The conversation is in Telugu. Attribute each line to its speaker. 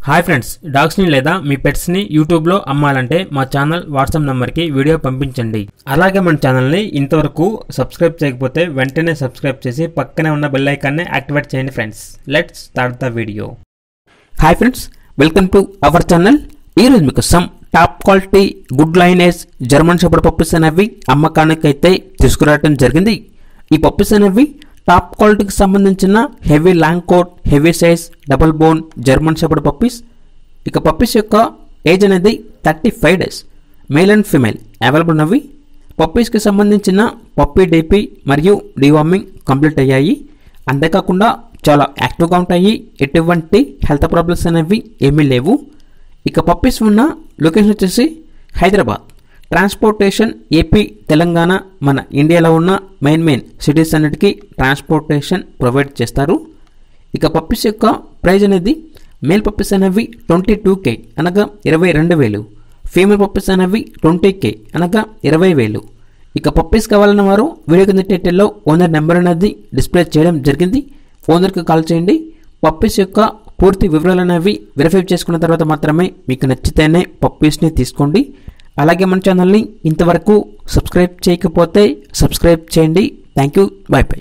Speaker 1: హాయ్ ఫ్రెండ్స్, డాగ్స్ని లేదా మీ పెట్స్ని యూట్యూబ్లో అమ్మాలంటే మా ఛానల్ వాట్సాప్ నెంబర్కి వీడియో పంపించండి. అలాగే మన ఛానల్ని ఇంతవరకు సబ్స్క్రైబ్ చేయకపోతే వెంటనే సబ్స్క్రైబ్ చేసి పక్కనే ఉన్న బెల్ ఐకాన్ని యాక్టివేట్ చేయండి friends. Let's start the video. Hi friends, welcome to our channel. ఈరోజు మీకు some top quality good lineage German shepherd puppies అనేవి అమ్మకానికి అయితే తీసుకురావడం జరిగింది. ఈ పప్పీస్ అనేవి టాప్ క్వాలిటీకి సంబంధించిన heavy long coat, heavy size, double bone German shepherd puppies. ఇక పప్పీస్ యొక్క ఏజ్ అనేది 35 days, male and female available ఉన్నవి. పప్పీస్కి సంబంధించిన పప్పీ డీపీ మరియు డివార్మింగ్ కంప్లీట్ అయ్యాయి. అంతేకాకుండా చాలా యాక్టివ్గా ఉంటాయి. ఎటువంటి హెల్త్ ప్రాబ్లమ్స్ అనేవి ఏమీ లేవు. ఇక పప్పీస్ ఉన్న లొకేషన్ వచ్చేసి హైదరాబాద్. ట్రాన్స్పోర్టేషన్ ఏపీ, తెలంగాణ, మన ఇండియాలో ఉన్న మెయిన్ సిటీస్ అన్నిటికీ ట్రాన్స్పోర్టేషన్ ప్రొవైడ్ చేస్తారు. ఇక పప్పీస్ యొక్క ప్రైజ్ అనేది మేల్ పప్పీస్ అనేవి 22K అనగా 22,000, ఫీమేల్ పప్పీస్ అనేవి 20K అనగా 20,000. ఇక పప్పీస్ కావాలన్న వారు వీడియో కింద టైటిల్లో ఓనర్ నెంబర్ అనేది డిస్ప్లే చేయడం జరిగింది. ఓనర్కి కాల్ చేయండి. పప్పీస్ యొక్క పూర్తి వివరాలు అనేవి వెరిఫై చేసుకున్న తర్వాత మాత్రమే మీకు నచ్చితేనే పప్పీస్ని తీసుకోండి. అలాగే మన ఛానల్ని ఇంతవరకు సబ్స్క్రైబ్ చేయకపోతే సబ్స్క్రైబ్ చేయండి. Thank you, by by.